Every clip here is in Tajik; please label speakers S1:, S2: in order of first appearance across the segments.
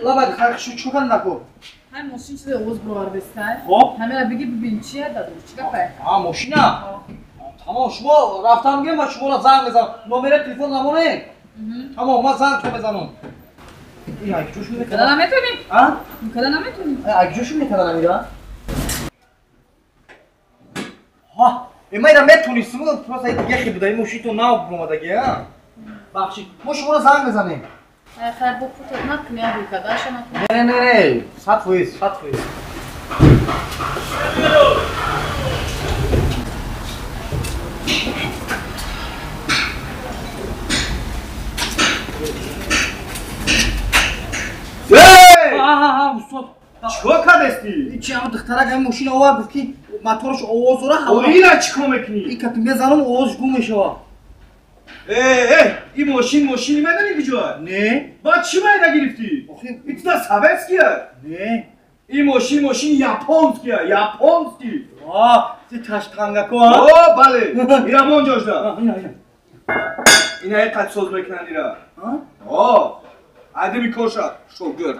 S1: لابد خرخشو چوکن نکو.
S2: های ماشین چیز اوز بروار بستن.
S1: خب.
S2: همه را بگی ببین چیه دادم. چیکار کنی؟
S1: ماشینا. تمام شما رفتم میگم من شما را زنگ بزنم. نمره تلفن نمونه. تمام ما زنگ تو بزنم. این اگه جوش میکنه.
S2: کدام نمیتونی؟
S1: ها؟
S2: کدام نمیتونی؟
S1: اگه جوش میکنه نمیرا. ها. اینا میتونی سمو پروسه دیگه خیلی بودی ماشین تو ناو برومدگی ها. بخشی ما شما را زنگ بزنیم.
S2: خیر با پوتت نکنی ابی کداش نکنی.
S1: نه 100%.
S3: چیکار کردی؟
S1: چی هم دخترک این ماشین آورد گفت که موتورش آواز داره هوا.
S3: اینا چیکار میکنی؟
S1: این که میزنم آواز گم میشه.
S3: این ماشینی میدونی کجا؟
S1: نه.
S3: با چی باید گرفتی؟
S1: آخه
S3: ایتنا سوئدسکیه؟
S1: نه.
S3: این ماشین یاپونسکیه.
S1: تی تاشتانگاکو ها؟
S3: بله. اینا مونجاش دا. اینا اینقدر سوز میکنن اینا. آدمی کوشا شوگر.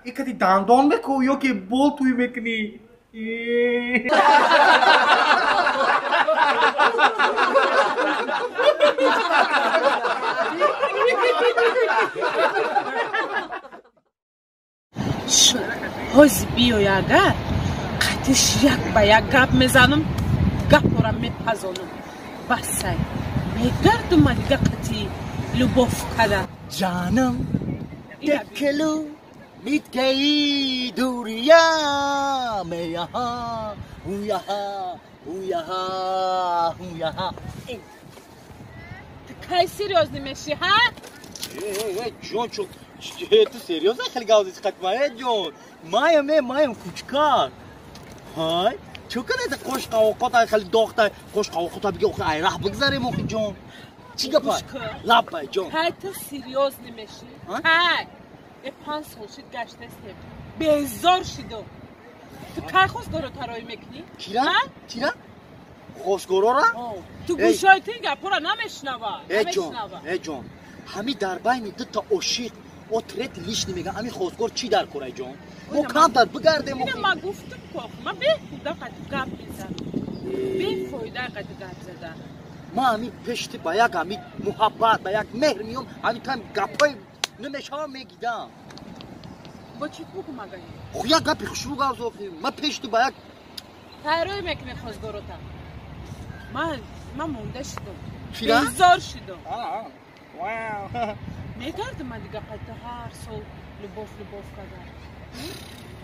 S1: این که دندان بکو یا که بول توی میکنی.
S2: هاز بیای اگر قطعش یک با یک گپ میزنم گپ را میپزنم بسه میگردم من دیگه قطعی لباف کده
S1: جانم دکلو میت گئی دوریا میں یہاں ہوں یہاں
S2: تو کی سریوز نمیشی ها؟
S1: جون چون تو سریوز خیلی گاوزی قطمه جون مایم کوچکار های چون کنه خوش قواقات خیلی داغته خوش قواقات بگی آخه ایرح بگذاریم آخه جون چی گپای لپای جون
S2: های تو سریوز نمیشی های 5 سال شد گشته استیم بیزار شدو تو که خوشگارو ترایی میکنی؟
S1: چیرا؟ خوشگارو را؟
S2: تو گوشای تو این گپا را نمیشنوه
S1: ای جون همی در بین دو تا عشق او ترت لیش نمیگن همی خوشگار چی در کنه جون؟ ما کم در بگردیم
S2: اینه ما گفتم که ما بیخوده قد گپ میزن بیفایده قد گپ زدن
S1: ما همی پشت با یک همی محبت با یک مهر میام همی تایم گپای نمیشه ها میگیدم
S2: با چی بگو مگه
S1: خو یک گپی خوشو گاوز آخی ما پشت با یک
S2: تایروی میکنی خوزگارو تا من مونده شدم
S1: چیرا؟
S2: بیزار شدم میگردم من دیگه قد هر سال لباف کردم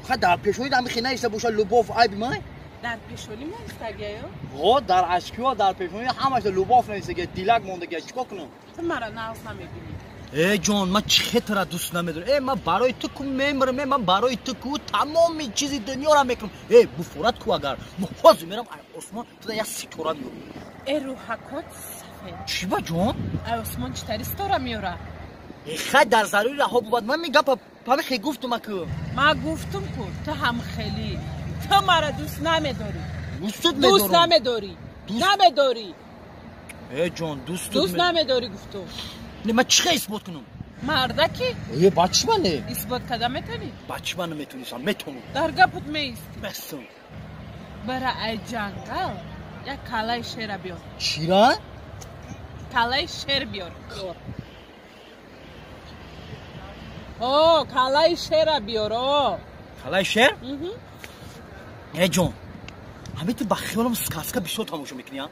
S1: خواهد در پیشونی در میخی نیسته باشه لباف عیب مای؟
S2: در پیشونی نیسته گه
S1: ها در عشقی ها در پیشونی همش لباف نیسته گه دیلک مونده گه چیکار کنم؟
S2: تو مرا ناز نمیبینی
S1: ای جان من چه را دوست نمیدارم ای من برای تو کو میمرم من برای تو کو تمام چیزی دنیا را میکنم ای بفورت کو اگر محفظ میرم عثمان تو یک ستاره میورم
S2: ای روحکات سفید
S1: چی با جان؟
S2: ای عثمان چطوری ستاره میوره؟
S1: ای خیلی در ضروری رها بود من میگم پا خیلی گفتم که
S2: ما گفتم که تو هم خیلی تو مرا دوست نمیداری
S1: دوست
S2: نمیداری
S1: ای جان
S2: دوست نمیداری گفتم
S1: نه من چه اثبات کنم
S2: مردکی
S1: ای بچه منه
S2: اثبات کدام میتونی
S1: بچه من میتونیسم میتونم
S2: در گپت میست
S1: بسم
S2: برای ای جنگل یک کلای شیر بیار
S1: چی را؟
S2: کلای شیر بیار کلای شیر بیار
S1: کلای شیر؟ ای جان همه تو بخیالم سکاسکا بیشتر تماشا میکنی ها؟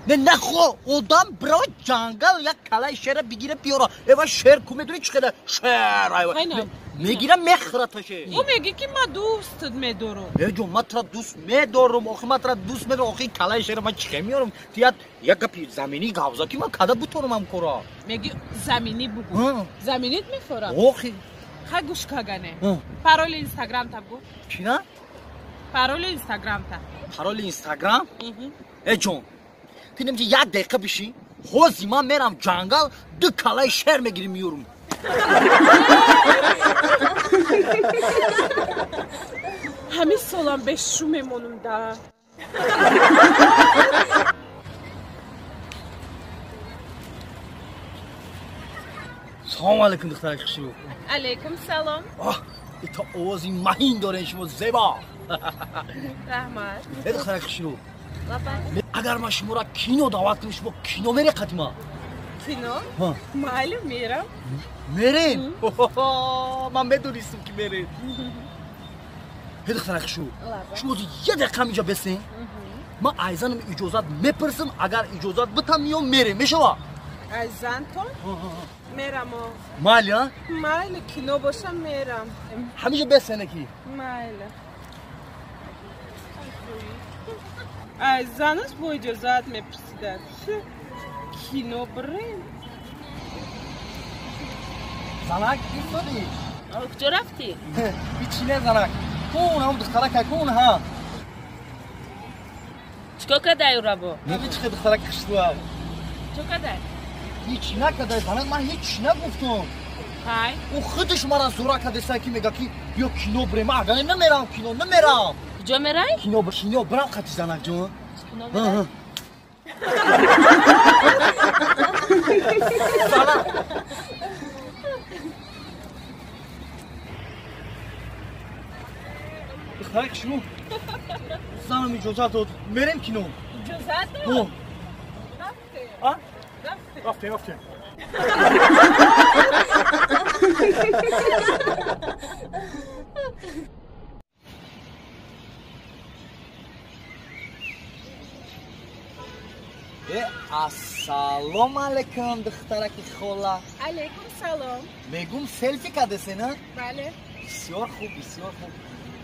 S1: نه خو آدم برای جنگل یک کلای شیر بگیره بیاره ایوه شیر کو میدونی چقدر شیر میگیره میخورتشه
S2: او میگی که ما دوستت میدارم
S1: ای جون من ترا دوست میدارم آخه من ترا دوست میدارم آخه کلای شیر من چه میارم تیاد یک گپی زمینی گاوزا که من کده بتورم هم کورا
S2: میگی زمینی بگو زمینیت میخورم
S1: آخه
S2: خیلی گوش کگنه پارول اینستاگرام تا بگو
S1: چی نه؟
S2: پارول اینستاگرام تا
S1: پارول اینستاگرام؟ ای جون دیدم که یک دقیقه بشی خوزی من میرم جنگل 2 کلای شیر میگیریم میورم
S2: همین سالم به شو میمونم ده
S1: سلام علیکم دخترک خوشرو.
S2: علیکم سلام.
S1: تا آوازی مهین داره شما زیبا.
S2: رحمت.
S1: دخترک خوشرو.
S2: لطفاً.
S1: اگر ما شما را کینو دعوت کنیم شما کینو میره قدیما؟
S2: کینو؟
S1: ها.
S2: معلوم میرم.
S1: میرین؟ من بدونستم که میرین. دخترک خوشرو. شما یه دقیقه اینجا بسین. ما ایزانم اجازت میپرسم اگر اجازت بتم میام میریم میشه وا؟
S2: ایزان تو؟ میرم.
S1: مالی ها؟
S2: مالی کینو باشم میرم.
S1: همیشه بسینه کی؟
S2: مالی. ایزانش با اجازت میپرسیدن. کینو بریم.
S1: زنک این دادی؟
S2: کجا رفتی؟
S1: بیچینه زنک. کون هم دخترک کون ها؟
S2: چکا کدای او را با؟
S1: نمیچه که دخترک کشتو ها؟
S2: چکا کدای؟
S1: هیچ نکده زنک من هیچ نگفتم.
S2: های؟
S1: او خودش مرا زورا کده سایکی میگه که بیا کینو بریم. اگر نمیرم کینو نمیرم.
S2: کجا میرای؟
S1: کینو برم خطی زنک جون.
S2: کینو میرای؟
S1: دخترک شنو؟ زنم اجازت داد میریم کینو.
S2: اجازت داد؟
S1: ها؟
S2: رفته.
S1: رفته. السلام علیکم دخترک خولا.
S2: علیکم سلام.
S1: میگم سلفی کدسه نه؟
S2: بله.
S1: بسیار خوب.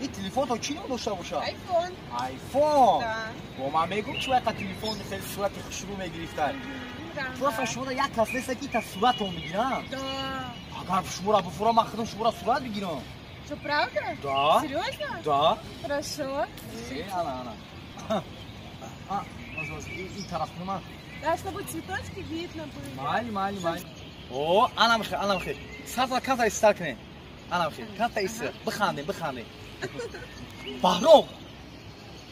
S1: این تلفن تا چی داشته باشه؟
S2: آیفون.
S1: با من میگم چون اینقدر تلفن خیلی صورت خوشرو میگرفتن. تو اصلا شما را یک کس نیست که تا صورت هم بگیرم. اگر شما را بفرام من خودم شما را صورت بگیرم.
S2: Что, правда?
S1: Да.
S2: Серьезно?
S1: Да.
S2: Хорошо.
S1: Ана. این طرف من.
S2: Да, чтобы цветочки видно были.
S1: مالی. او انا بخیر. صفا کاتا استار کنه. انا بخیر. کاتا استار. بخنده. بهرام.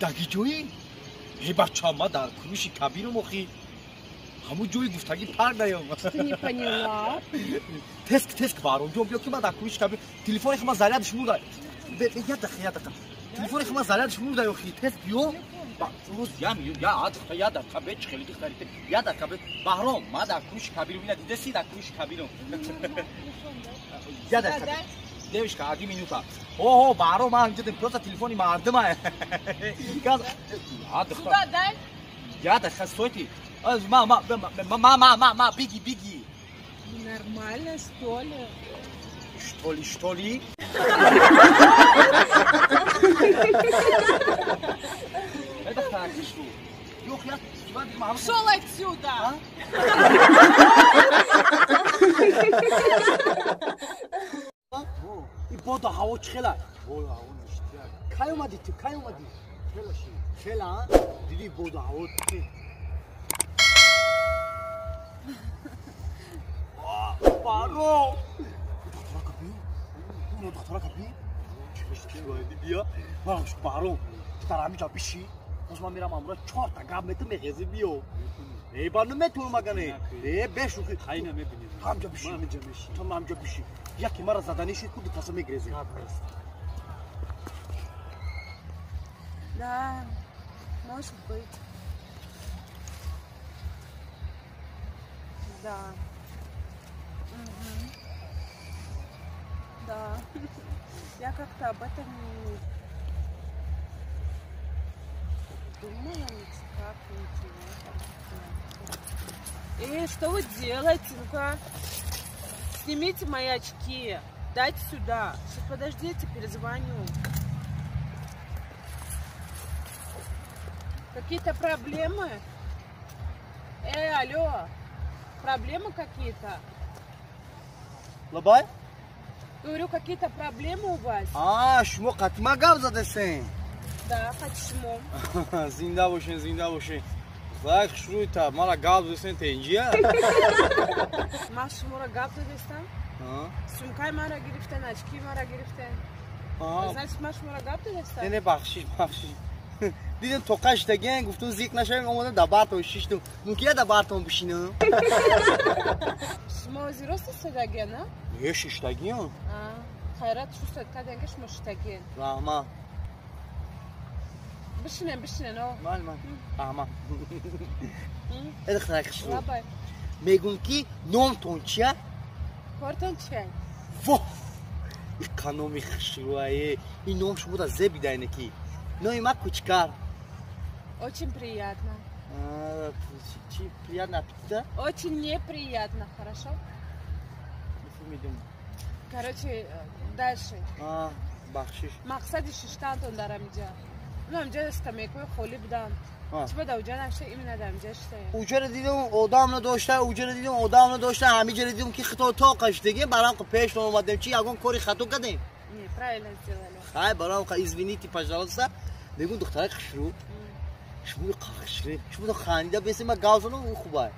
S1: داگی جویی؟ ای بچه ما در کروش کبیر مخی. همون جوی گفتگی پر نیام.
S2: Ты не поняла.
S1: تسک بهرام جون بیا که ما در کروش کبیر تلفن خما زریادش مورد. یاد دقیقه. تلفن خما زریادش مورد یخی. تسک بیو. روز یاد کبیر خیلی دختری. یاد کبیر بهرام ما در کروش کبیر میاد دیدی در کروش کبیرم. یاد کبیر. دیوش که آدی مینوتا. اوه بهرام من اینجا پروسه تلفنی مردمه.
S2: Сюда дай.
S1: یاد خستویی. ما بیگی.
S2: Нормально, что ли?
S1: Что ли? Это так, что? Yok ya,
S2: Пошел отсюда!
S1: این بادا هوا چخلا؟ کای اومدی؟ خلا؟ دیدی بادا هوا چه؟ بارو! دخترا کپی؟ چه باید بیا؟ باش بارو. دخترا همینجا بیشی. باز من میرم امروز 4 تا گام میتونم میخزی بیو. ای بانو میتونم مگنه. ای بشوخی خاین میبینی. همینجا بیشی. تو همینجا بیشی. یکی مرا زدنیشی کود تاسو میگریزی.
S2: Да, может быть. Да. Да. Я как-то об этом не думала, никак, ничего. Что вы делаете? Ну-ка, снимите мои очки, дайте сюда. Сейчас, подождите, перезвоню. Какие-то проблемы? Алло, проблемы какие-то?
S1: Лабай?
S2: Говорю, какие-то проблемы у вас?
S1: شما قطمه گام زدستین.
S2: Да, почему?
S1: زنده باشین. زاک شروع تا مالا گام زدستین تنجیه.
S2: ما شما گام زدستن؟ سومکای ما را گرفتن، очки ما را گرفتن. Значит, ما شما گام زدستن؟
S1: نه بخشی. دیدم تو قشتگین گفتم زیک نشم اومدم در بارتون شیشتم ممکنه در بارتون بشینم
S2: شما از راست سدگین نه؟
S1: یه شیشتگین
S2: خیرات شو سد کردن که شما شتگین
S1: رحمه
S2: بشینن نه
S1: من رحمه ادخل خشرو
S2: لابای
S1: میگم که نامتون چیه؟
S2: کارتون چیه؟
S1: واه اکانومی خشروه این نام شما دا زبی داینه کی نوی ما کوچکار
S2: Очень приятно.
S1: Приятно аппетита?
S2: Очень неприятно, хорошо? Короче, дальше.
S1: Бахшиш.
S2: Мақсади шиштантон дарам иҷа. Унам ҷа скамейкаи холӣ будам. Чӣ буда уҷа нашта имина дарам ҷа штая.
S1: Уҷаро дидам одам надошта, уҷаро дидам одам надошта, ҳамиҷаро дидам ки хито тоқаштаги барам пеш омадем чи ягон кори хато кардем.
S2: Не, правильно сделали.
S1: Хай барам извините, пожалуйста. Мегум духтари хушру. شما قاشری شما خانیده بیسی ما گاوزنو خوبه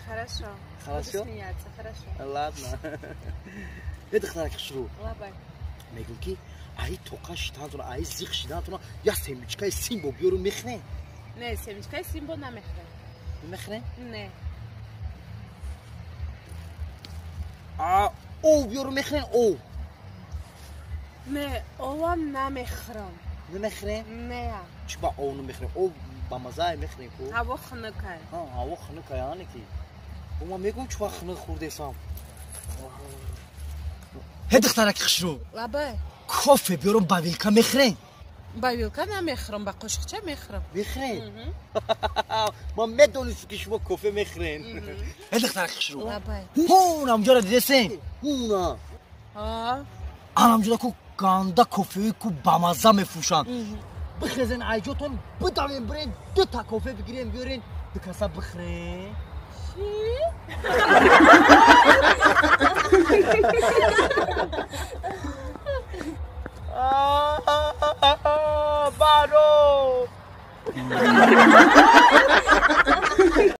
S2: хорошо
S1: хорошо
S2: смеяться хорошо
S1: ладно это хорошо шру
S2: лабай
S1: میگم که ای توقع شدن ای زیخ شدن یا سیمچکای سیمبو بیارو میخنه
S2: نه سیمچکای سیمبو نمیخنه
S1: میخنه
S2: نه
S1: او بیارو میخنه او
S2: نه اوام نمیخرم
S1: نمیخنه
S2: نه
S1: چی با او نمیخنه او با مزه میخنه کو
S2: هوا خنکای
S1: هوا خنکای یعنی کی ما میگم چه خنک خورده سام هدخ ترک خشرو
S2: لابای
S1: کافه بیارم با ویلکا میخنه
S2: با ویلکا نمیخرم با قشقچه میخرم
S1: میخنه ما میدونست که شما کافه میخرین هدخ ترک خشرو
S2: لابای
S1: هون همجا دیدسین هونا همجا کو گاندا کافه کو بامزه میفروشن بخزن عیجاتون بدامین برین 2 تا کافه بگیرین بیارین دو کاسه بخرین بارو